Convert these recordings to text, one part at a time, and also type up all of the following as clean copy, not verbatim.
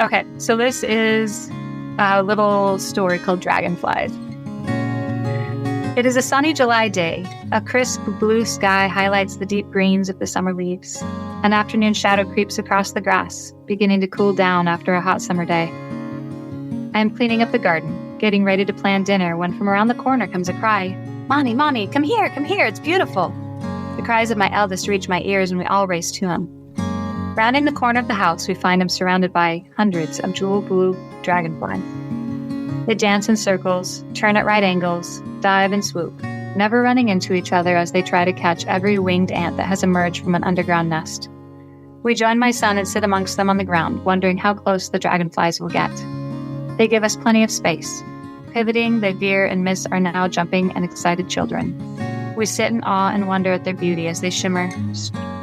Okay, so this is a little story called Dragonflies. It is a sunny July day. A crisp blue sky highlights the deep greens of the summer leaves. An afternoon shadow creeps across the grass, beginning to cool down after a hot summer day. I am cleaning up the garden, getting ready to plan dinner, when from around the corner comes a cry. Mommy, Mommy, come here, it's beautiful. The cries of my eldest reach my ears and we all race to him. Rounding the corner of the house, we find him surrounded by hundreds of jewel blue dragonflies. They dance in circles, turn at right angles, dive and swoop, never running into each other as they try to catch every winged ant that has emerged from an underground nest. We join my son and sit amongst them on the ground, wondering how close the dragonflies will get. They give us plenty of space. Pivoting, they veer and miss our now jumping and excited children. We sit in awe and wonder at their beauty as they shimmer,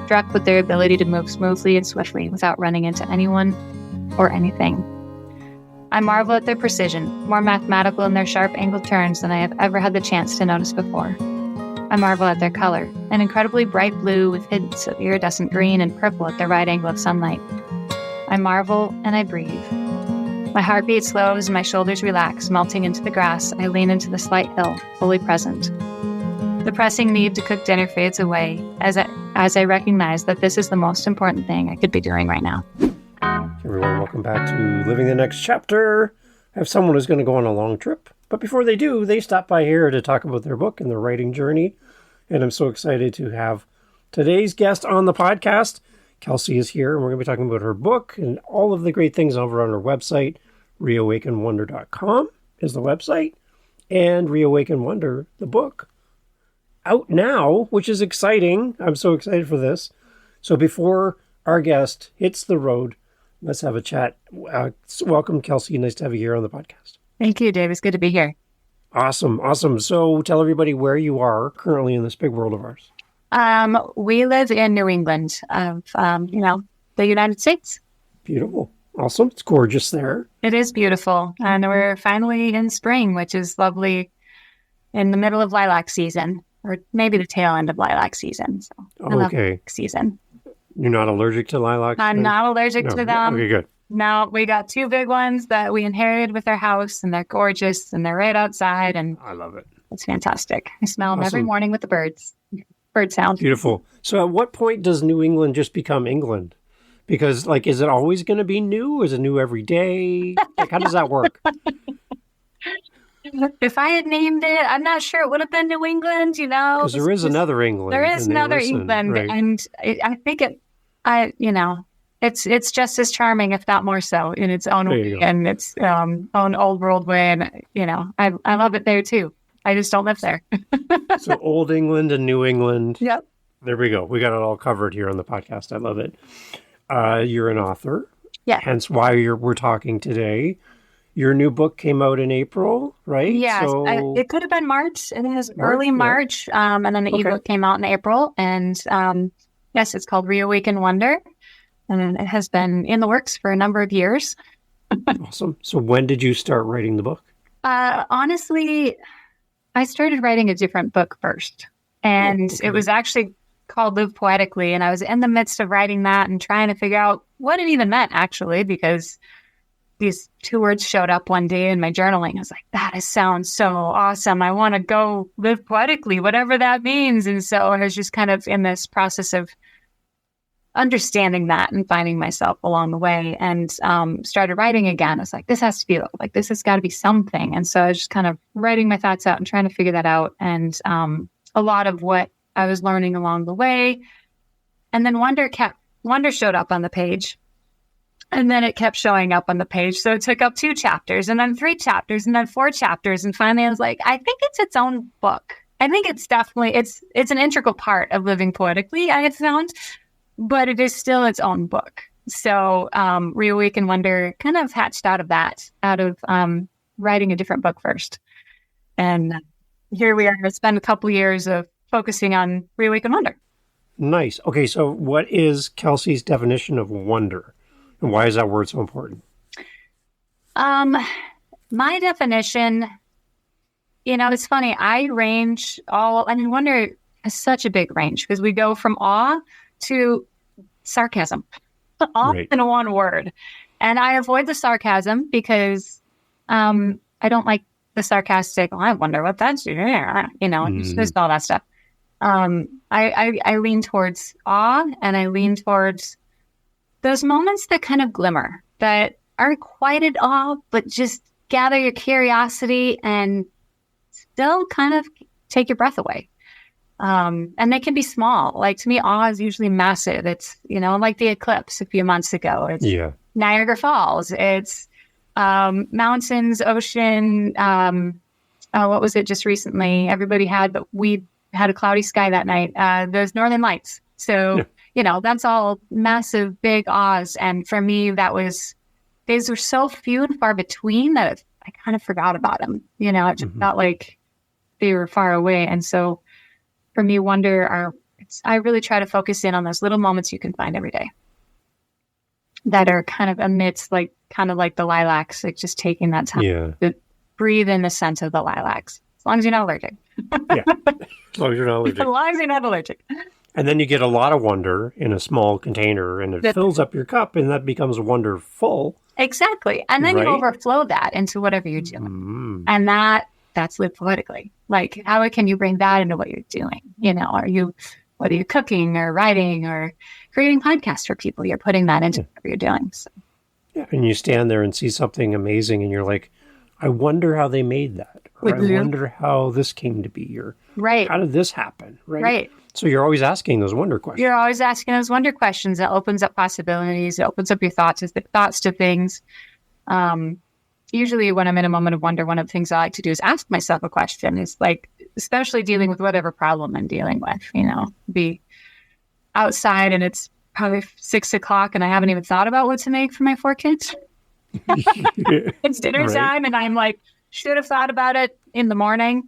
struck with their ability to move smoothly and swiftly without running into anyone or anything. I marvel at their precision, more mathematical in their sharp angled turns than I have ever had the chance to notice before. I marvel at their color, an incredibly bright blue with hints of iridescent green and purple at the right angle of sunlight. I marvel and I breathe. My heartbeat slows and my shoulders relax, melting into the grass. I lean into the slight hill, fully present. The pressing need to cook dinner fades away as I recognize that this is the most important thing I could be doing right now. Everyone, welcome back to Living the Next Chapter. I have someone who's going to go on a long trip, but before they do, they stop by here to talk about their book and their writing journey, and I'm so excited to have today's guest on the podcast. Kelsey is here, and we're going to be talking about her book and all of the great things over on her website. Reawakenwonder.com is the website, and Reawaken Wonder, the book, out now, which is exciting. I'm so excited for this. So before our guest hits the road, let's have a chat. Welcome, Kelsey. Nice to have you here on the podcast. Thank you, Dave. It's good to be here. Awesome. So tell everybody where you are currently in this big world of ours. We live in New England of, the United States. Beautiful. Awesome. It's gorgeous there. It is beautiful. And we're finally in spring, which is lovely, in the middle of lilac season, or maybe the tail end of lilac season. So I love lilac season. You're not allergic to lilacs? I'm not allergic to them. Okay, good. No, we got two big ones that we inherited with our house, and they're gorgeous, and they're right outside, and I love it. It's fantastic. I smell them every morning with the birds. Bird sound. Beautiful. So at what point does New England just become England? Because, is it always going to be new? Is it new every day? How does that work? If I had named it, I'm not sure it would have been New England, Because there is another England. There is another England, right. And I think it's just as charming, if not more so, in its own way, and its own old world way. And, I love it there, too. I just don't live there. So Old England and New England. Yep. There we go. We got it all covered here on the podcast. I love it. You're an author. Yeah. Hence why we're talking today. Your new book came out in April, right? Yes. So... it could have been March. It is early March. And then the ebook came out in April. And yes, it's called Reawaken Wonder. And it has been in the works for a number of years. Awesome. So when did you start writing the book? Honestly, I started writing a different book first. And it was actually called Live Poetically. And I was in the midst of writing that and trying to figure out what it even meant, actually, because these two words showed up one day in my journaling. I was like, that sounds so awesome. I want to go live poetically, whatever that means. And so I was just kind of in this process of understanding that and finding myself along the way, and started writing again. I was like, this has to be this has got to be something. And so I was just kind of writing my thoughts out and trying to figure that out. And a lot of what I was learning along the way. And then Wonder showed up on the page. And then it kept showing up on the page. So it took up 2 chapters, and then 3 chapters, and then 4 chapters. And finally I was like, I think it's its own book. I think it's definitely, it's an integral part of living poetically, I have found, but it is still its own book. So Reawaken Wonder kind of hatched out of writing a different book first. And here we are. It's been a couple years of focusing on Reawaken Wonder. Nice. Okay, so what is Kelsey's definition of wonder? And why is that word so important? My definition, it's funny. Wonder has such a big range because we go from awe to sarcasm, all in one word. And I avoid the sarcasm because I don't like the sarcastic, I wonder what that's, just all that stuff. I lean towards awe, and I lean towards those moments that kind of glimmer, that aren't quite at awe, but just gather your curiosity and still kind of take your breath away. And they can be small. Like, to me, awe is usually massive. It's, like the eclipse a few months ago. It's Niagara Falls. It's mountains, ocean. What was it just recently? Everybody had, but we had a cloudy sky that night. Those Northern Lights. So, that's all massive, big awes. And for me, these were so few and far between that I kind of forgot about them. It just felt like they were far away. And so for me, wonder I really try to focus in on those little moments you can find every day that are kind of amidst, like, kind of like the lilacs, like just taking that time to breathe in the scent of the lilacs. As long as you're not allergic. Yeah. As long as you're not allergic. As long as you're not allergic. And then you get a lot of wonder in a small container, and it fills up your cup, and that becomes wonderful. Exactly. And then you overflow that into whatever you're doing. And that's live poetically. Like, how can you bring that into what you're doing? Whether you're cooking or writing or creating podcasts for people, you're putting that into whatever you're doing. So. Yeah. And you stand there and see something amazing, and you're like, I wonder how they made that. Or I wonder how this came to be. Or how did this happen? Right. So you're always asking those wonder questions. You're always asking those wonder questions. It opens up possibilities. It opens up your thoughts to things. Usually when I'm in a moment of wonder, one of the things I like to do is ask myself a question. It's like, especially dealing with whatever problem I'm dealing with, be outside and it's probably 6 o'clock and I haven't even thought about what to make for my 4 kids. It's dinner time and I'm like, should have thought about it in the morning.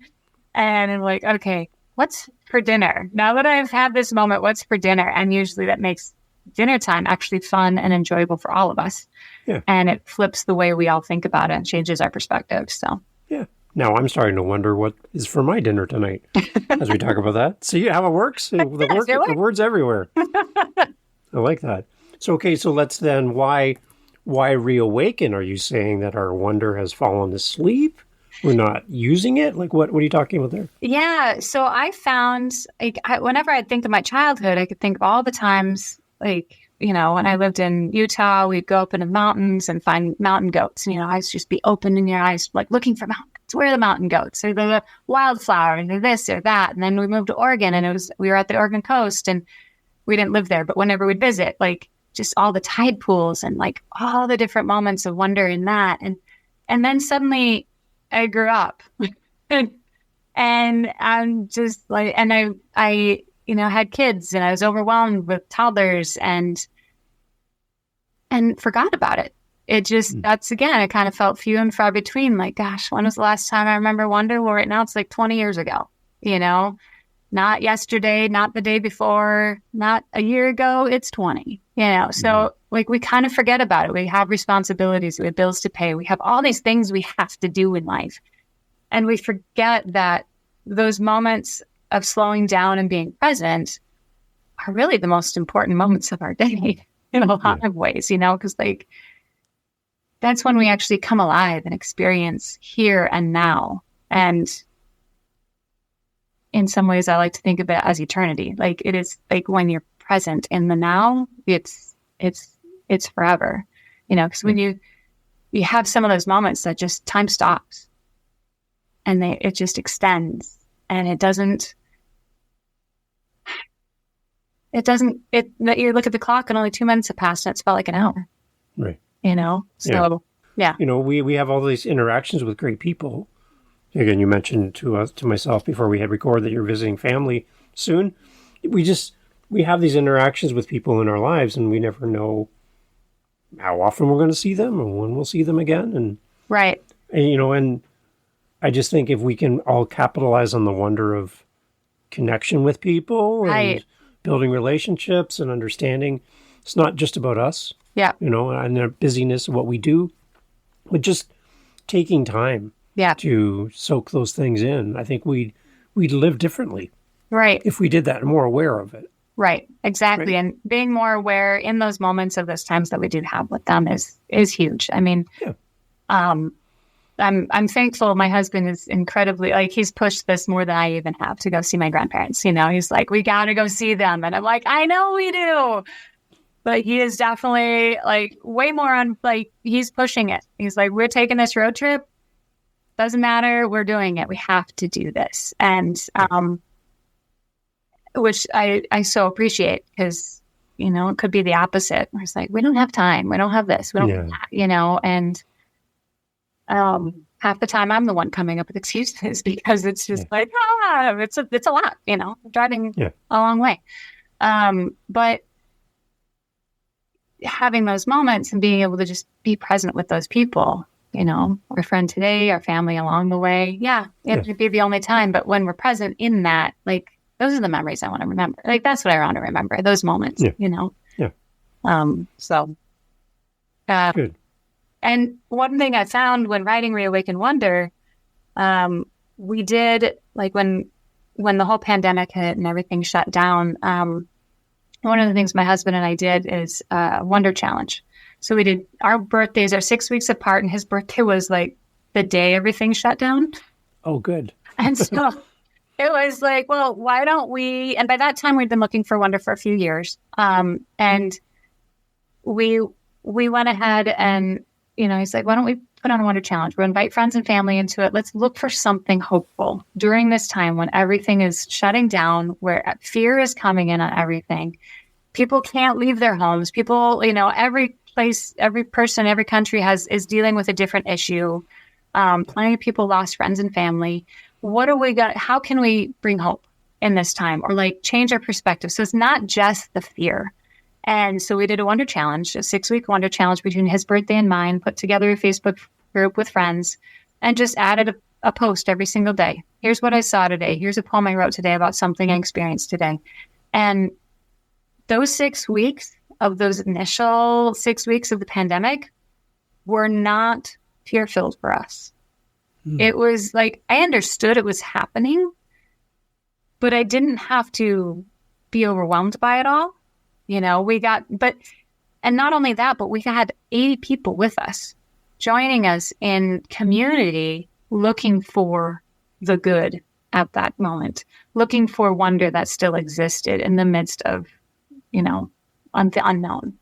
And I'm like, okay, what's for dinner? Now that I've had this moment, what's for dinner? And usually that makes dinner time actually fun and enjoyable for all of us. Yeah. And it flips the way we all think about it and changes our perspective. So, yeah. Now I'm starting to wonder what is for my dinner tonight as we talk about that. See how it works? The word's everywhere. I like that. So, okay. So let's then, why reawaken? Are you saying that our wonder has fallen asleep? We're not using it? Like, what are you talking about there? Yeah. So I found, whenever I think of my childhood, I could think of all the times, when I lived in Utah, we'd go up in the mountains and find mountain goats. Eyes just be opening your eyes, like looking for mountain goats. Where are the mountain goats? Or the wildflower, and this or that. And then we moved to Oregon, and we were at the Oregon coast, and we didn't live there. But whenever we'd visit, just all the tide pools and all the different moments of wonder in that. And then suddenly I grew up and I'm just I had kids, and I was overwhelmed with toddlers and forgot about it. It just, it kind of felt few and far between. Like, gosh, when was the last time I remember wonder? Well, right now it's 20 years ago, not yesterday, not the day before, not a year ago, it's 20, so we kind of forget about it. We have responsibilities, we have bills to pay. We have all these things we have to do in life. And we forget that those moments of slowing down and being present are really the most important moments of our day in a lot of ways, because that's when we actually come alive and experience here and now. And in some ways, I like to think of it as eternity. It is when you're present in the now, it's forever, because when you have some of those moments that just time stops and it just extends, and you look at the clock and only 2 minutes have passed and it's felt like an hour. Right. So, yeah. We have all these interactions with great people. Again, you mentioned to myself before we had recorded that you're visiting family soon. We have these interactions with people in our lives, and we never know how often we're going to see them or when we'll see them again. And right. And I just think if we can all capitalize on the wonder of connection with people and building relationships and understanding, it's not just about us. Yeah. And the busyness of what we do, but just taking time. Yeah. To soak those things in. I think we'd live differently. Right. If we did that and more aware of it. Right. Exactly. Right. And being more aware in those moments of those times that we do have with them is huge. I mean, Yeah. um, I'm thankful. My husband is incredibly, like, he's pushed this more than I even have to go see my grandparents. You know, he's like, we got to go see them. And I'm like, I know we do. But he is definitely like way more on, like, he's pushing it. He's like, we're taking this road trip. Doesn't matter. We're doing it. We have to do this. And, which I so appreciate because, you know, it could be the opposite. Where it's like, we don't have time. We don't have this. We don't have that, you know, and, half the time I'm the one coming up with excuses because it's just like, it's a lot, you know, driving a long way. But having those moments and being able to just be present with those people, you know, our friend today, our family along the way. Yeah, it would be the only time. But when we're present in that, like, those are the memories I want to remember. Like, that's what I want to remember, those moments, you know? Yeah. Good. And one thing I found when writing Reawaken Wonder, we did, like, when the whole pandemic hit and everything shut down, one of the things my husband and I did is a Wonder Challenge. So we did, our birthdays are 6 weeks apart, and his birthday was like the day everything shut down. Oh, good. And so it was like, well, why don't we, and by that time we'd been looking for Wonder for a few years. And we went ahead and, you know, he's like, why don't we put on a Wonder Challenge? We'll invite friends and family into it. Let's look for something hopeful during this time when everything is shutting down, where fear is coming in on everything. People can't leave their homes. People, you know, every place, every person, every country is dealing with a different issue. Plenty of people lost friends and family. What are we going to, how can we bring hope in this time, or like change our perspective? So it's not just the fear. And so we did a Wonder Challenge, a 6-week Wonder Challenge between his birthday and mine, put together a Facebook group with friends, and just added a post every single day. Here's what I saw today. Here's a poem I wrote today about something I experienced today. And those 6 weeks of those initial 6 weeks of the pandemic were not fear-filled for us. It was like, I understood it was happening, but I didn't have to be overwhelmed by it all. You know, and not only that, but we had 80 people with us, joining us in community, looking for the good at that moment, looking for wonder that still existed in the midst of, you know, the unknown.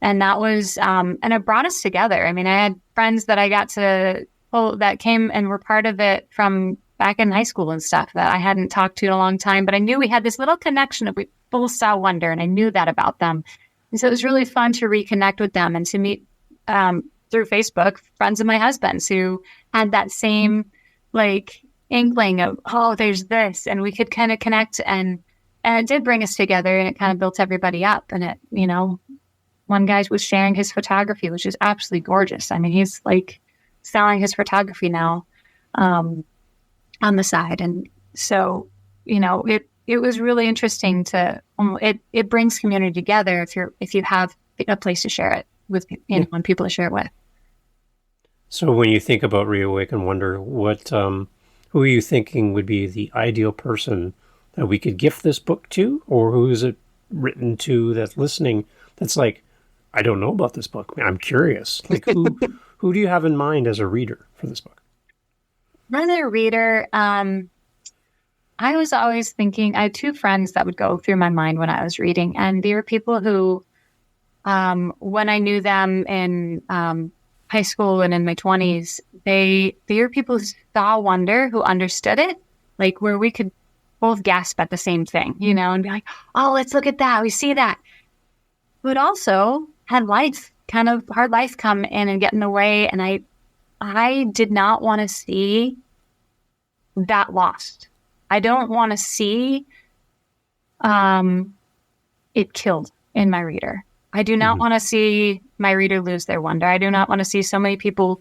And that was, and it brought us together. I mean, I had friends that I got to, that came and were part of it from back in high school and stuff that I hadn't talked to in a long time, but I knew we had this little connection of we both saw wonder, and I knew that about them. And so it was really fun to reconnect with them and to meet through Facebook friends of my husband's who had that same like inkling of, oh, there's this, and we could kind of connect, and it did bring us together, and it kind of built everybody up. And it, you know, one guy was sharing his photography, which is absolutely gorgeous. I mean, he's like selling his photography now on the side. And so, you know, it was really interesting to, it brings community together if you have a place to share it with, you know, and people to share it with. So when you think about Reawaken Wonder, what, who are you thinking would be the ideal person that we could gift this book to, or who is it written to that's listening? That's like, I don't know about this book. I'm curious. Like, who do you have in mind as a reader for this book? As a reader, I was always thinking, I had two friends that would go through my mind when I was reading, and they were people who, when I knew them in high school and in my 20s, they were people who saw wonder, who understood it, like where we could both gasp at the same thing, you know, and be like, oh, let's look at that. We see that. But also had hard life come in and get in the way. And I did not want to see that lost. I don't want to see it killed in my reader. I do not want to see my reader lose their wonder. I do not want to see so many people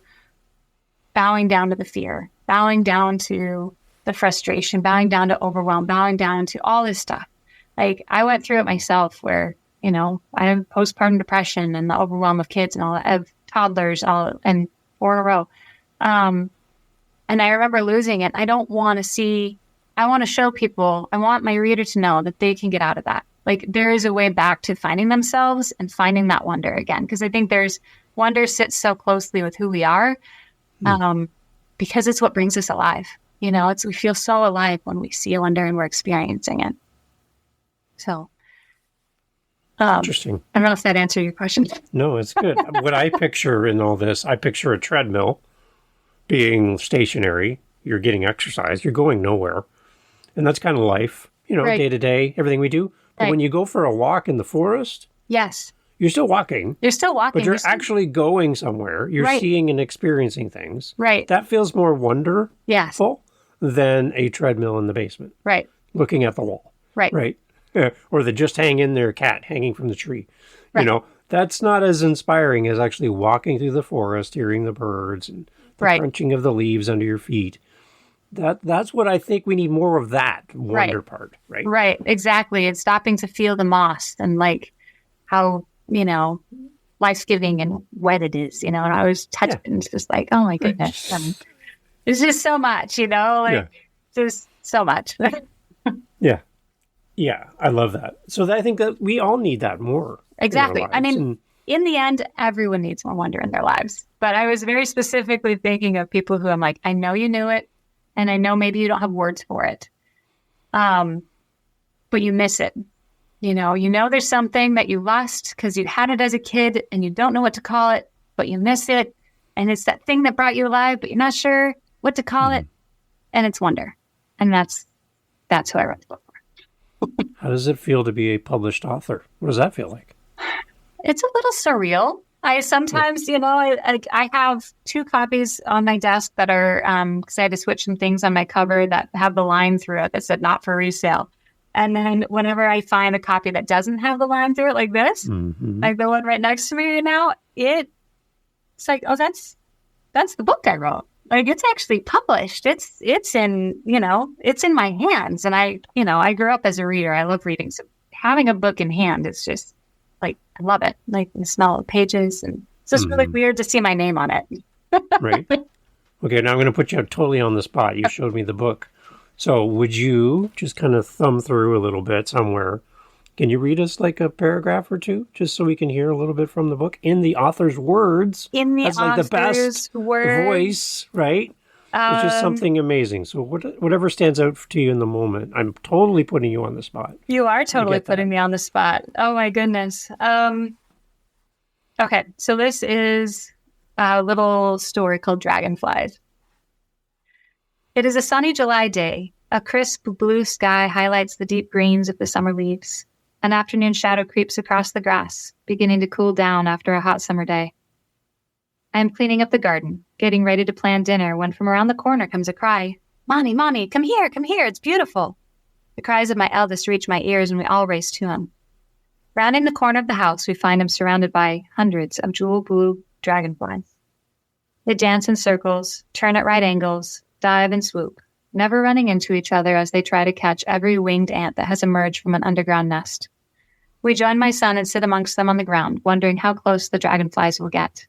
bowing down to the fear, bowing down to the frustration, bowing down to overwhelm, bowing down to all this stuff. Like, I went through it myself where, you know, I have postpartum depression and the overwhelm of kids and all that, of toddlers, and 4 in a row. And I remember losing it. I don't want to see, I want to show people, I want my reader to know that they can get out of that. Like there is a way back to finding themselves and finding that wonder again. Because I think wonder sits so closely with who we are, because it's what brings us alive. We feel so alive when we see a wonder and we're experiencing it. So, Interesting. I don't know if that answered your question. No, it's good. What I picture in all this, I picture a treadmill being stationary. You're getting exercise. You're going nowhere. And that's kind of life, Right. day to day, everything we do. But when you go for a walk in the forest, Yes. you're still walking. You're still walking. But you're actually going somewhere. You're seeing and experiencing things. Right. That feels more wonderful Yes. than a treadmill in the basement. Right. Looking at the wall. Right. Right. Or the just hang in there cat hanging from the tree. Right. That's not as inspiring as actually walking through the forest, hearing the birds and the crunching of the leaves under your feet. That's what I think we need more of, that wonder part, right? Right, exactly. It's stopping to feel the moss and like how, life-giving and wet it is, and I was touched and it's just like, oh my goodness. It's just so much, just so much. Yeah. Yeah, I love that. So I think that we all need that more. Exactly. I mean, in the end, everyone needs more wonder in their lives. But I was very specifically thinking of people who I'm like, I know you knew it, and I know maybe you don't have words for it, but you miss it. There's something that you lost because you had it as a kid and you don't know what to call it, but you miss it. And it's that thing that brought you alive, but you're not sure what to call it. And it's wonder. And that's who I wrote the book for. How does it feel to be a published author? What does that feel like? It's a little surreal. I sometimes, I have 2 copies on my desk that are, because I had to switch some things on my cover that have the line through it that said not for resale. And then whenever I find a copy that doesn't have the line through it like this, like the one right next to me right now, it's like, oh, that's the book I wrote. Like it's actually published. It's in, it's in my hands. And I grew up as a reader. I love reading. So having a book in hand, it's just like, I love it. Like the smell of pages. And it's just really weird to see my name on it. Right. Okay. Now I'm going to put you totally on the spot. You showed me the book. So would you just kind of thumb through a little bit somewhere? Can you read us like a paragraph or two, just so we can hear a little bit from the book in the author's words? In the That's author's like the best words. voice, right? It's just something amazing. So whatever stands out to you in the moment, I'm totally putting you on the spot. You are totally putting me on the spot. Oh my goodness. Okay, so this is a little story called Dragonflies. It is a sunny July day. A crisp blue sky highlights the deep greens of the summer leaves. An afternoon shadow creeps across the grass, beginning to cool down after a hot summer day. I am cleaning up the garden, getting ready to plan dinner, when from around the corner comes a cry. Mommy, Mommy, come here, it's beautiful. The cries of my eldest reach my ears and we all race to him. Rounding the corner of the house, we find him surrounded by hundreds of jewel blue dragonflies. They dance in circles, turn at right angles, dive and swoop, never running into each other as they try to catch every winged ant that has emerged from an underground nest. We join my son and sit amongst them on the ground, wondering how close the dragonflies will get.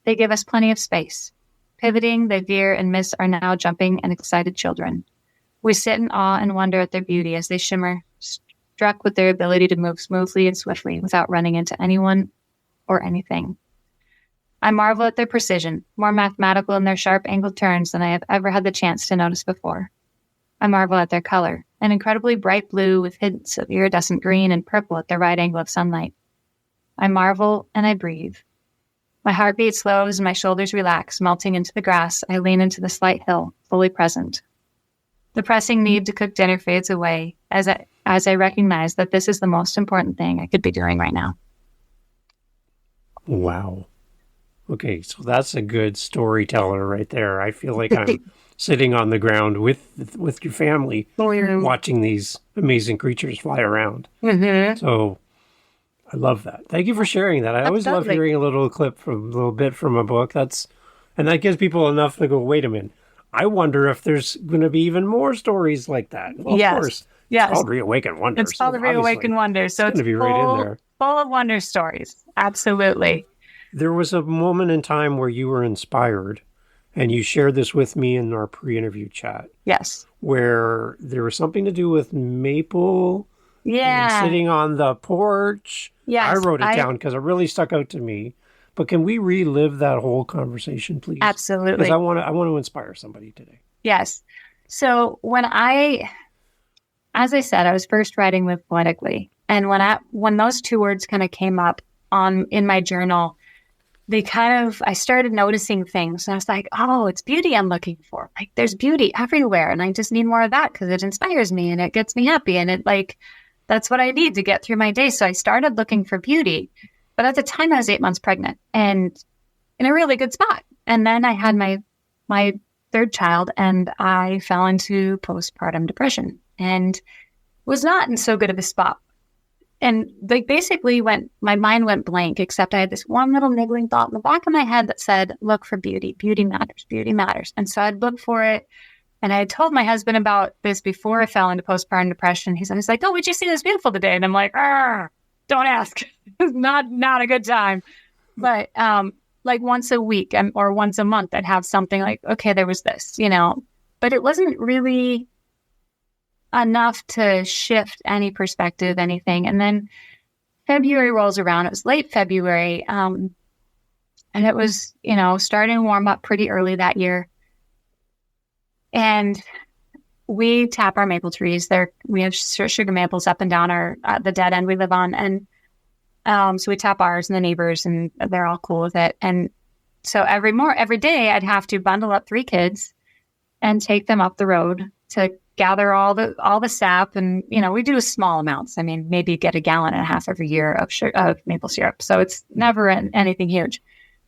They give us plenty of space. Pivoting, they veer and miss our now jumping and excited children. We sit in awe and wonder at their beauty as they shimmer, struck with their ability to move smoothly and swiftly without running into anyone or anything. I marvel at their precision, more mathematical in their sharp angled turns than I have ever had the chance to notice before. I marvel at their color, an incredibly bright blue with hints of iridescent green and purple at the right angle of sunlight. I marvel and I breathe. My heartbeat slows and my shoulders relax, melting into the grass. I lean into the slight hill, fully present. The pressing need to cook dinner fades away as I recognize that this is the most important thing I could be doing right now. Wow. Okay, so that's a good storyteller right there. I feel like I'm sitting on the ground with your family, watching these amazing creatures fly around. Mm-hmm. So I love that. Thank you for sharing that. I always love hearing a little bit from a book. And that gives people enough to go, wait a minute. I wonder if there's going to be even more stories like that. Well, yes. Of course. Yes. It's called Reawaken Wonder. It's called Reawaken Wonder. So it's going to be right in there. Full of wonder stories. Absolutely. There was a moment in time where you were inspired, and you shared this with me in our pre-interview chat. Yes. Where there was something to do with maple and Yeah. sitting on the porch. I Yes. wrote it down because it really stuck out to me. But can we relive that whole conversation, please? Because Absolutely. I want to inspire somebody today. Yes. So as I said, I was first writing with poetically. And when those two words kind of came up in my journal, I started noticing things. And I was like, oh, it's beauty I'm looking for. Like there's beauty everywhere. And I just need more of that because it inspires me and it gets me happy. And that's what I need to get through my day. So I started looking for beauty. But at the time I was 8 months pregnant and in a really good spot. And then I had my third child and I fell into postpartum depression and was not in so good of a spot. And basically my mind went blank, except I had this one little niggling thought in the back of my head that said, look for beauty. Beauty matters. Beauty matters. And so I'd look for it. And I had told my husband about this before I fell into postpartum depression. He's like, oh, would you see this beautiful today? And I'm like, don't ask. It's not a good time. But like once a week or once a month, I'd have something like, okay, there was this, but it wasn't really enough to shift any perspective, anything. And then February rolls around. It was late February. And it was, starting to warm up pretty early that year. And we tap our maple trees. We have sugar maples up and down the dead end we live on. And so we tap ours and the neighbors, and they're all cool with it. And so every day I'd have to bundle up 3 kids and take them up the road to gather all the sap. And, we do small amounts. I mean, maybe get 1.5 gallons every year of maple syrup. So it's never anything huge.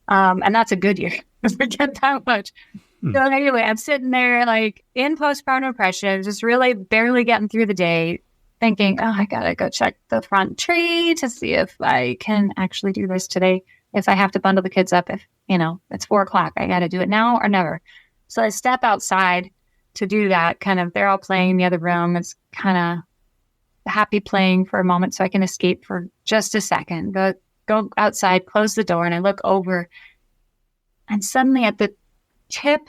And that's a good year if we get that much. So anyway, I'm sitting there like in postpartum depression, just really barely getting through the day, thinking, oh, I gotta go check the front tree to see if I can actually do this today. If I have to bundle the kids up, if, it's 4:00, I gotta do it now or never. So I step outside to do that. Kind of, they're all playing in the other room. It's kind of happy playing for a moment so I can escape for just a second. Go outside, close the door, and I look over, and suddenly at the tip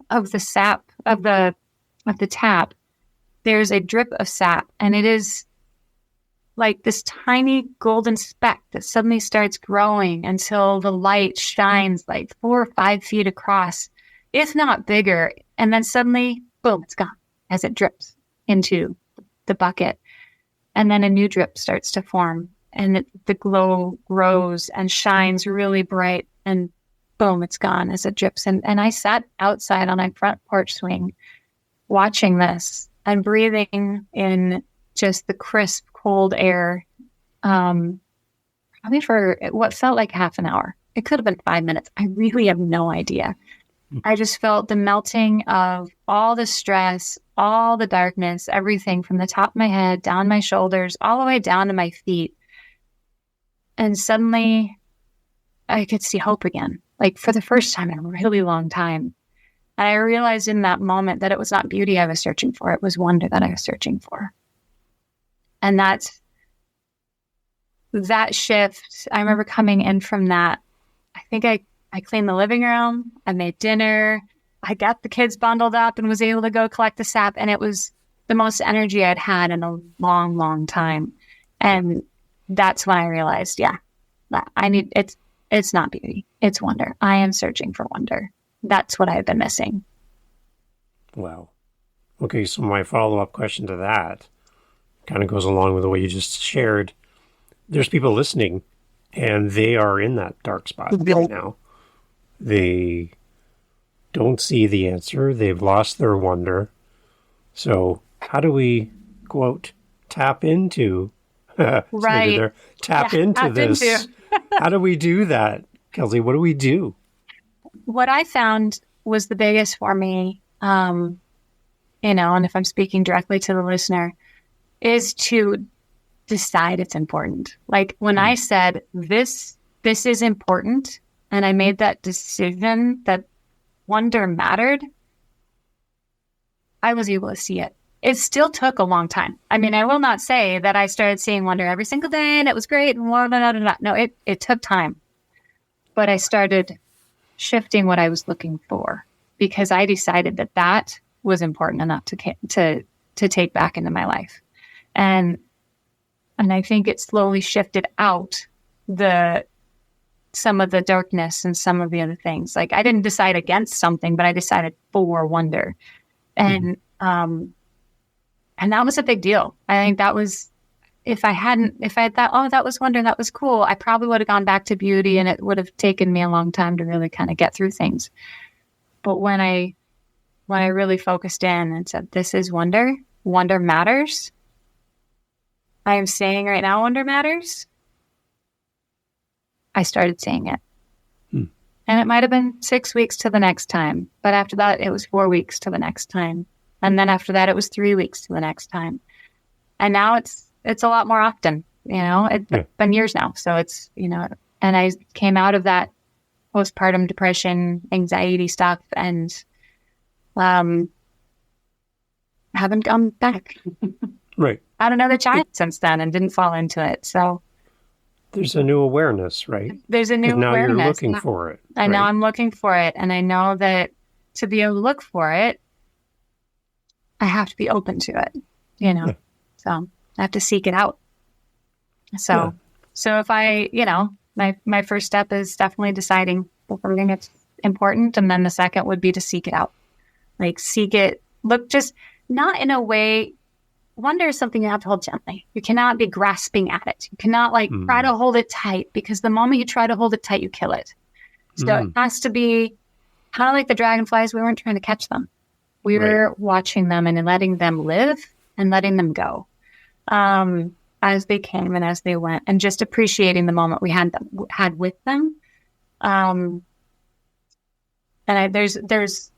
of the sap of the tap, there's a drip of sap, and it is like this tiny golden speck that suddenly starts growing until the light shines like 4 or 5 feet across, if not bigger. And then suddenly, boom, it's gone as it drips into the bucket. And then a new drip starts to form, and the glow grows and shines really bright, and boom, it's gone as it drips. And I sat outside on my front porch swing watching this and breathing in just the crisp, cold air, probably for what felt like half an hour. It could have been 5 minutes. I really have no idea. I just felt the melting of all the stress, all the darkness, everything from the top of my head, down my shoulders, all the way down to my feet. And suddenly I could see hope again, like for the first time in a really long time. And I realized in that moment that it was not beauty I was searching for. It was wonder that I was searching for. And that shift, I remember coming in from that. I think I cleaned the living room. I made dinner. I got the kids bundled up and was able to go collect the sap. And it was the most energy I'd had in a long, long time. And that's when I realized, it's not beauty. It's wonder. I am searching for wonder. That's what I've been missing. Wow. Okay, so my follow-up question to that kind of goes along with the way you just shared. There's people listening, and they are in that dark spot right now. They don't see the answer. They've lost their wonder. So how do we, quote, tap into right. Tap into this. How do we do that? Kelsey, what do we do? What I found was the biggest for me, and if I'm speaking directly to the listener, is to decide it's important. Like when I said, this is important, and I made that decision that wonder mattered, I was able to see it. It still took a long time. I mean, I will not say that I started seeing wonder every single day and it was great and blah, blah, blah, blah. No, it took time. But I started shifting what I was looking for because I decided that was important enough to take back into my life. And And I think it slowly shifted out some of the darkness and some of the other things. Like, I didn't decide against something, but I decided for wonder. And, and that was a big deal. I think that was, if I had thought, oh, that was wonder, that was cool, I probably would have gone back to beauty, and it would have taken me a long time to really kind of get through things. But when I really focused in and said, this is wonder, wonder matters. I am saying right now, wonder matters. I started saying it. And it might have been 6 weeks to the next time. But after that, it was 4 weeks to the next time. And then after that, it was 3 weeks to the next time. And now it's a lot more often, It's been years now. So it's, and I came out of that postpartum depression, anxiety stuff, and haven't gone back. Right. Had another child since then and didn't fall into it. So there's a new awareness, right? There's a new now awareness. You're looking for it. I know I'm looking for it. And I know that to be able to look for it, I have to be open to it, So I have to seek it out. So if I, my first step is definitely deciding something that's important. And then the second would be to seek it out. Like, seek it, look, just not in a way. Wonder is something you have to hold gently. You cannot be grasping at it. You cannot try to hold it tight, because the moment you try to hold it tight, you kill it. So it has to be kind of like the dragonflies. We weren't trying to catch them. We were watching them and letting them live and letting them go as they came and as they went, and just appreciating the moment we had with them. And there's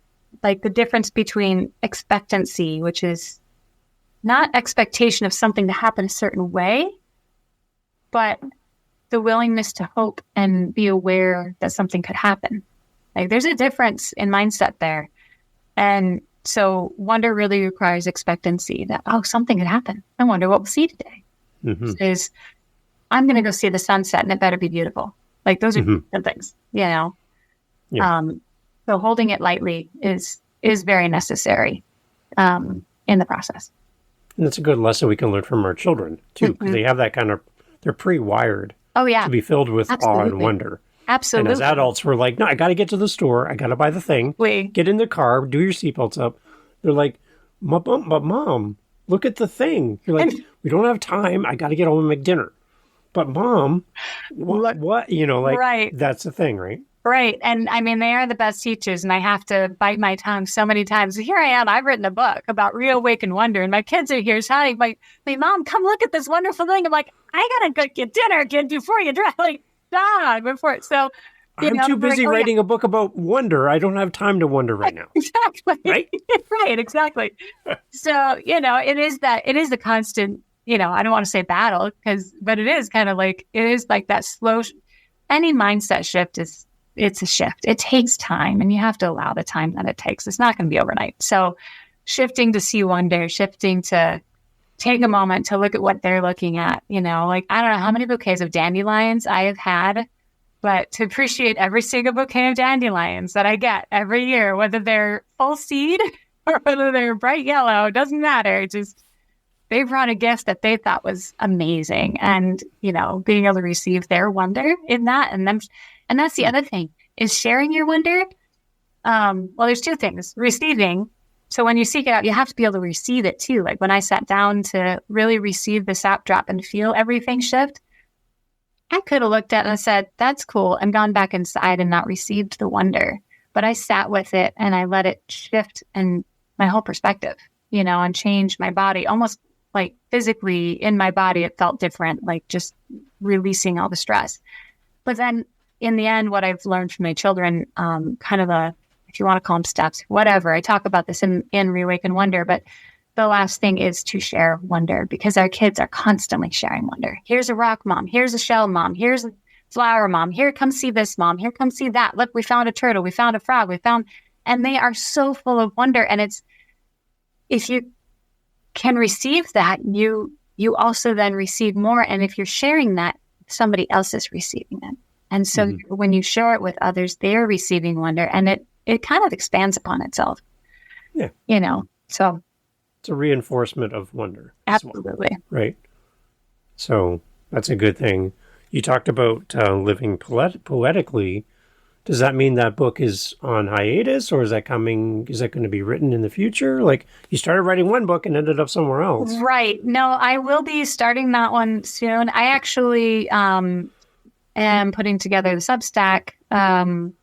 like the difference between expectancy, which is not expectation of something to happen a certain way, but the willingness to hope and be aware that something could happen. Like, there's a difference in mindset there. And so wonder really requires expectancy that, something could happen. I wonder what we'll see today. Is I'm going to go see the sunset, and it better be beautiful. Like, those are good things, Yeah. So holding it lightly is very necessary in the process. And it's a good lesson we can learn from our children, too, because they have that they're pre-wired to be filled with awe and wonder. Absolutely. And as adults, we're like, no, I got to get to the store. I got to buy the thing. Get in the car, do your seatbelts up. They're like, but Mom, look at the thing. You're like, we don't have time. I got to get home and make dinner. But Mom, what? That's the thing, right? Right. And I mean, they are the best teachers, and I have to bite my tongue so many times. Here I am. I've written a book about Reawaken Wonder, and my kids are here shouting, my Mom, come look at this wonderful thing. I'm like, I got to go get dinner, kid, before you drive. Before. So, I'm too busy writing a book about wonder. I don't have time to wonder right now. Exactly. Right? Right. Exactly. So, it is the constant, I don't want to say battle, but it is kind of like, it is like that slow, any mindset shift it's a shift. It takes time, and you have to allow the time that it takes. It's not going to be overnight. So shifting to see wonder, shifting to take a moment to look at what they're looking at, I don't know how many bouquets of dandelions I have had, but to appreciate every single bouquet of dandelions that I get every year, whether they're full seed or whether they're bright yellow, doesn't matter. Just, they brought a gift that they thought was amazing. And, being able to receive their wonder in that, and that's the other thing, is sharing your wonder. Well, there's two things. Receiving. So when you seek it out, you have to be able to receive it too. Like, when I sat down to really receive the sap drop and feel everything shift, I could have looked at it and said, that's cool, and gone back inside and not received the wonder. But I sat with it and I let it shift and my whole perspective, and change my body. Almost like physically in my body, it felt different, like just releasing all the stress. But then in the end, what I've learned from my children, kind of if you want to call them steps, whatever. I talk about this in Reawaken Wonder, but the last thing is to share wonder, because our kids are constantly sharing wonder. Here's a rock, Mom. Here's a shell, Mom. Here's a flower, Mom. Here, come see this, Mom. Here, come see that. Look, we found a turtle. We found a frog. And they are so full of wonder. And if you can receive that, you also then receive more. And if you're sharing that, somebody else is receiving it. And so when you share it with others, they're receiving wonder, and it kind of expands upon itself. Yeah. So it's a reinforcement of wonder. Absolutely. Well, right. So that's a good thing. You talked about living poetically. Does that mean that book is on hiatus, or is that coming? Is that going to be written in the future? Like, you started writing one book and ended up somewhere else. Right. No, I will be starting that one soon. I actually am putting together the Substack and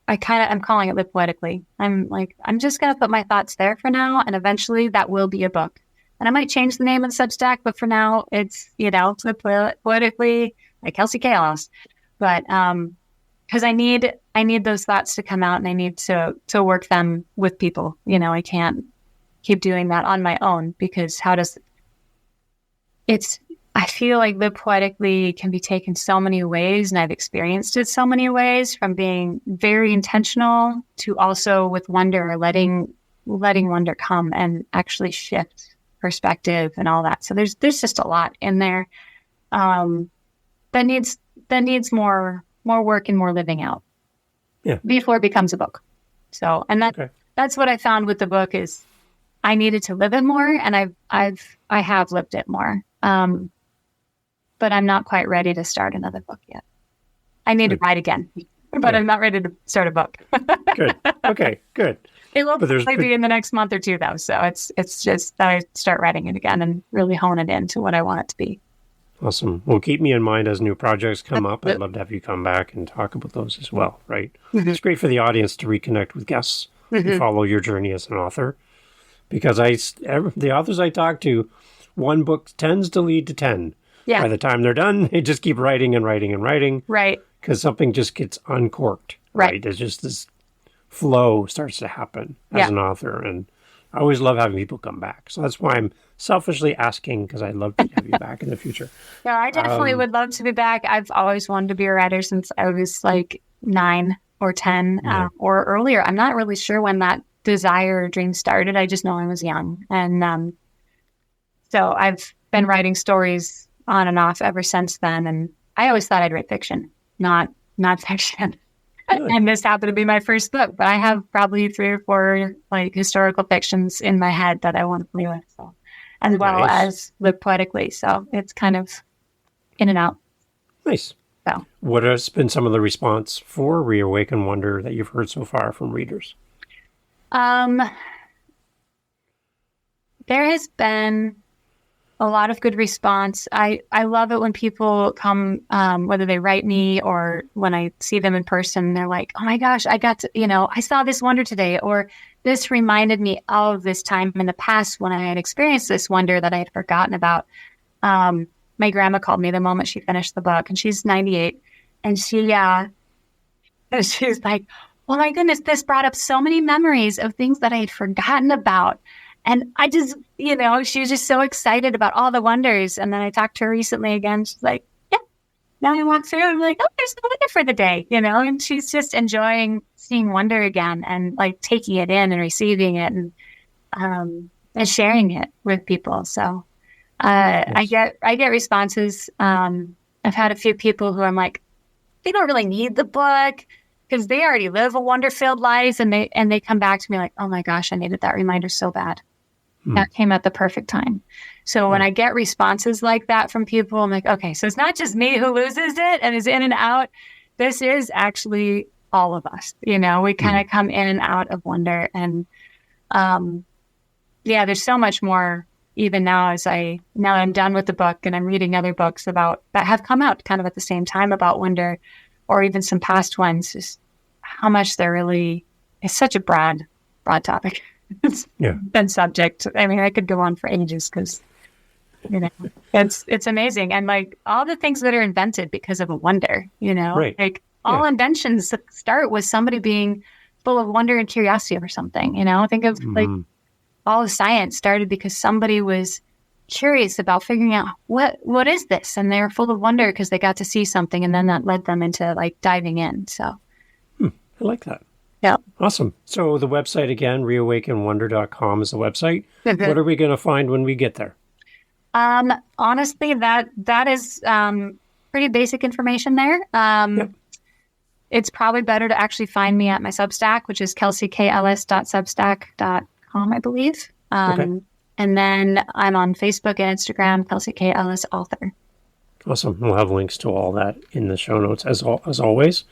I'm calling it Live Poetically. I'm just going to put my thoughts there for now, and eventually that will be a book. And I might change the name of the Substack, but for now it's, Live Poetically, like Kelsey Ellis. But because I need those thoughts to come out, and I need to work them with people. I can't keep doing that on my own, because I feel like Live Poetically can be taken so many ways, and I've experienced it so many ways, from being very intentional to also with wonder, letting wonder come and actually shift perspective and all that. So there's just a lot in there that needs more work and more living out before it becomes a book. So, and that's what I found with the book is I needed to live it more, and I have lived it more. But I'm not quite ready to start another book yet. I need to write again, but I'm not ready to start a book. Good. Okay, good. It will probably be in the next month or two, though. So it's just that I start writing it again and really hone it into what I want it to be. Awesome. Well, keep me in mind as new projects come up. I'd love to have you come back and talk about those as well, right? Mm-hmm. It's great for the audience to reconnect with guests and follow your journey as an author. Because the authors I talk to, one book tends to lead to 10. Yeah. By the time they're done, they just keep writing and writing and writing. Right. Because something just gets uncorked. Right. There's just this flow starts to happen as an author. And I always love having people come back. So that's why I'm selfishly asking, because I'd love to have you back in the future. Yeah, I definitely would love to be back. I've always wanted to be a writer since I was like 9 or 10 or earlier. I'm not really sure when that desire or dream started. I just know I was young. And so I've been writing stories on and off ever since then. And I always thought I'd write fiction, not fiction. Really? And this happened to be my first book, but I have probably 3 or 4 like historical fictions in my head that I want to play with. So, as well as Live Poetically. So it's kind of in and out. Nice. So, what has been some of the response for Reawaken Wonder that you've heard so far from readers? There has been a lot of good response. I love it when people come, whether they write me or when I see them in person, they're like, oh my gosh, I got to, I saw this wonder today, or this reminded me of this time in the past when I had experienced this wonder that I had forgotten about. My grandma called me the moment she finished the book, and she's 98. And she's like, oh my goodness, this brought up so many memories of things that I had forgotten about. And I just, she was just so excited about all the wonders. And then I talked to her recently again. She's like, yeah, now I walk through. I'm like, oh, there's no wonder for the day, and she's just enjoying seeing wonder again and like taking it in and receiving it and sharing it with people. So I get responses. I've had a few people who I'm like, they don't really need the book because they already live a wonder-filled life. And they come back to me like, oh my gosh, I needed that reminder so bad. That came at the perfect time. So when I get responses like that from people, I'm like, okay, so it's not just me who loses it and is in and out. This is actually all of us. We kind of come in and out of wonder. And there's so much more even now now I'm done with the book and I'm reading other books that have come out kind of at the same time about wonder, or even some past ones, just how much it's such a broad topic. It's been subject. I mean, I could go on for ages because, it's amazing. And like all the things that are invented because of a wonder, right. Like all inventions start with somebody being full of wonder and curiosity over something, think of like all of science started because somebody was curious about figuring out what is this? And they were full of wonder because they got to see something, and then that led them into like diving in. So I like that. Yeah. Awesome. So the website again, reawakenwonder.com is the website. What are we going to find when we get there? Honestly, that is pretty basic information there. It's probably better to actually find me at my Substack, which is kelseykellis.substack.com, I believe. And then I'm on Facebook and Instagram, Kelsey K. Ellis, author. Awesome. We'll have links to all that in the show notes as always.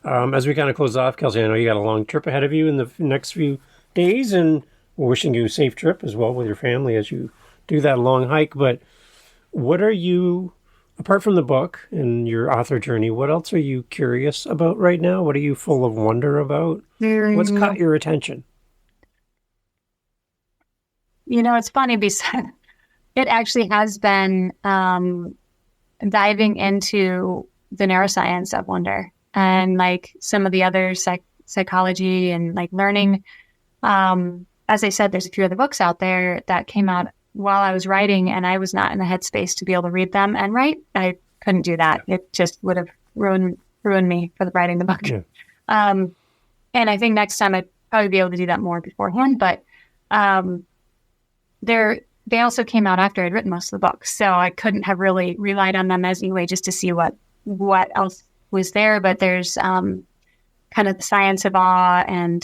As we kind of close off, Kelsey, I know you got a long trip ahead of you in the next few days, and we're wishing you a safe trip as well with your family as you do that long hike. But what are you, apart from the book and your author journey, what else are you curious about right now? What are you full of wonder about? What's caught your attention? It's funny because it actually has been diving into the neuroscience of wonder and like some of the other psychology and like learning. As I said, there's a few other books out there that came out while I was writing, and I was not in the headspace to be able to read them and write. I couldn't do that. It just would have ruined me for writing the book. Yeah. And I think next time I'd probably be able to do that more beforehand. But they also came out after I'd written most of the books, so I couldn't have really relied on them as anyway just to see what else was there. But there's kind of the science of awe, and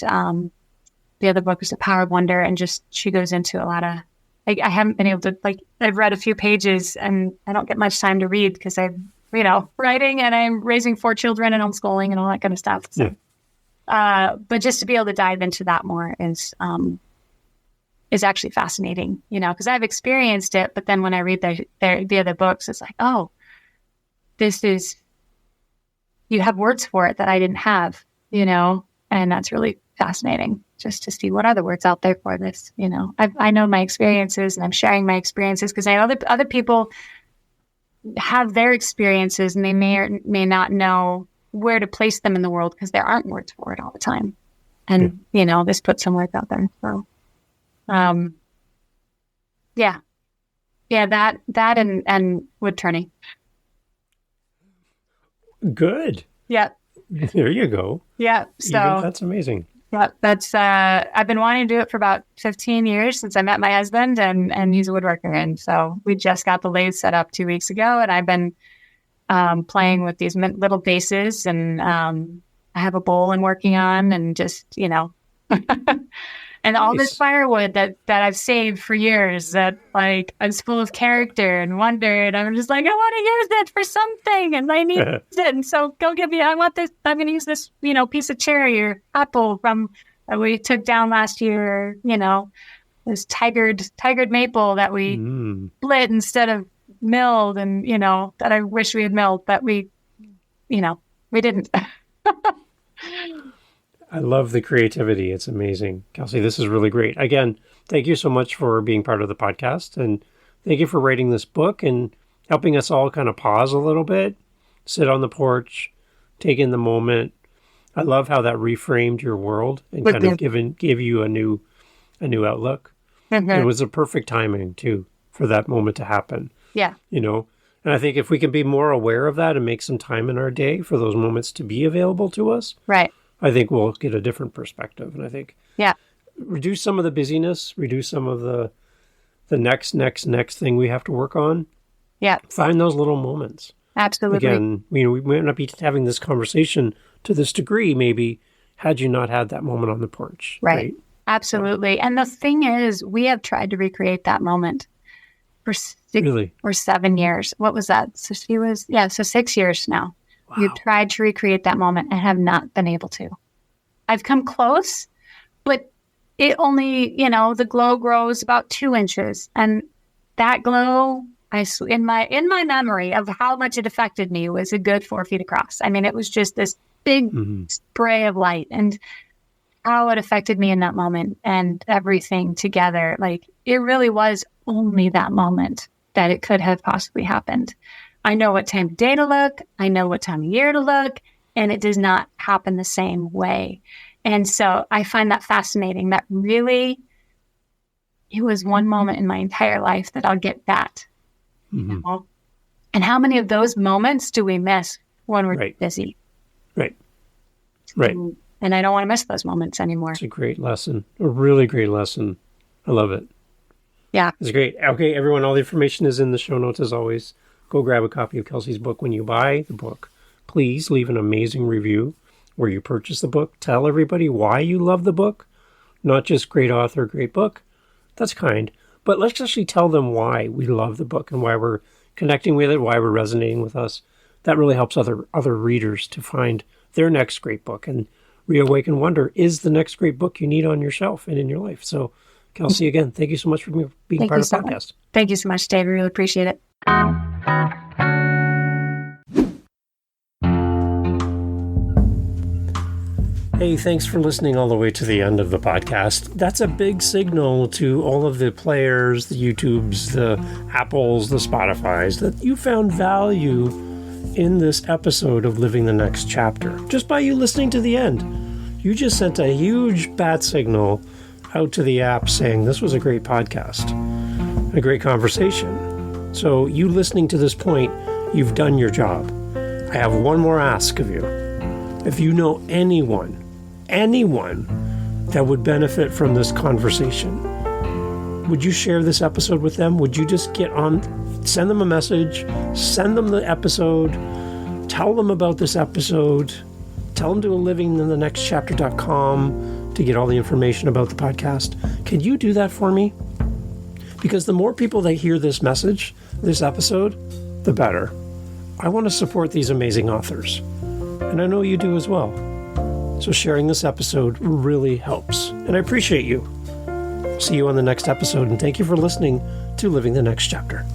the other book is The Power of Wonder, and just she goes into a lot of. I haven't been able to I've read a few pages, and I don't get much time to read because I'm writing and I'm raising 4 children and homeschooling and all that kind of stuff. So, but just to be able to dive into that more is actually fascinating, because I've experienced it. But then when I read the other books, it's like, oh, you have words for it that I didn't have, and that's really fascinating just to see what other words out there for this. I know my experiences, and I'm sharing my experiences because I know that other people have their experiences, and they may or may not know where to place them in the world because there aren't words for it all the time. And, this puts some words out there. So, that and wood turning. Good. Yeah. There you go. Yeah. So that's amazing. Yeah, that's I've been wanting to do it for about 15 years since I met my husband, and he's a woodworker, and so we just got the lathe set up 2 weeks ago, and I've been playing with these little bases, and I have a bowl I'm working on, and just and all this firewood that I've saved for years that is full of character and wonder, and I'm just like, I want to use it for something, and I need it, and so go get me. I want this. I'm going to use this, piece of cherry or apple from we took down last year. This tigered maple that we split instead of milled, and that I wish we had milled, but we didn't. I love the creativity. It's amazing. Kelsey, this is really great. Again, thank you so much for being part of the podcast, and thank you for writing this book and helping us all kind of pause a little bit, sit on the porch, take in the moment. I love how that reframed your world and kind of gave you a new outlook. Mm-hmm. It was a perfect timing too for that moment to happen. Yeah. And I think if we can be more aware of that and make some time in our day for those moments to be available to us. Right. I think we'll get a different perspective. And I think reduce some of the busyness, reduce some of the next thing we have to work on. Yeah. Find those little moments. Absolutely. Again, we might not be having this conversation to this degree, maybe, had you not had that moment on the porch. Right. Absolutely. So. And the thing is, we have tried to recreate that moment for 6 or 7 years. What was that? So 6 years now. Wow. We've tried to recreate that moment and have not been able to. I've come close, but it only, the glow grows about 2 inches. And that glow, in my memory of how much it affected me, was a good 4 feet across. I mean, it was just this big spray of light, and how it affected me in that moment and everything together. It really was only that moment that it could have possibly happened. I know what time of day to look. I know what time of year to look, and it does not happen the same way. And so I find that fascinating, that really it was one moment in my entire life that I'll get that. And how many of those moments do we miss when we're busy? Right. And I don't want to miss those moments anymore. It's a great lesson, a really great lesson. I love it. Yeah. It's great. Okay, everyone, all the information is in the show notes as always. Go grab a copy of Kelsey's book when you buy the book. Please leave an amazing review where you purchase the book. Tell everybody why you love the book. Not just great author, great book. That's kind. But let's actually tell them why we love the book and why we're connecting with it, why we're resonating with us. That really helps other readers to find their next great book. And Reawaken Wonder is the next great book you need on your shelf and in your life. So, Kelsey, again, thank you so much for being part of the podcast. Thank you so much, Dave. I really appreciate it. Hey, thanks for listening all the way to the end of the podcast. That's a big signal to all of the players, the YouTubes, the Apples, the Spotifys, that you found value in this episode of Living the Next Chapter. Just by you listening to the end, you just sent a huge bat signal out to the app saying this was a great podcast, a great conversation. So you listening to this point, you've done your job. I have one more ask of you. If you know anyone that would benefit from this conversation, would you share this episode with them? Would you just send them a message, send them the episode, tell them about this episode, tell them to livinginthenextchapter.com to get all the information about the podcast. Can you do that for me? Because the more people that hear this message, this episode, the better. I want to support these amazing authors, and I know you do as well. So sharing this episode really helps, and I appreciate you. See you on the next episode, and thank you for listening to Living the Next Chapter.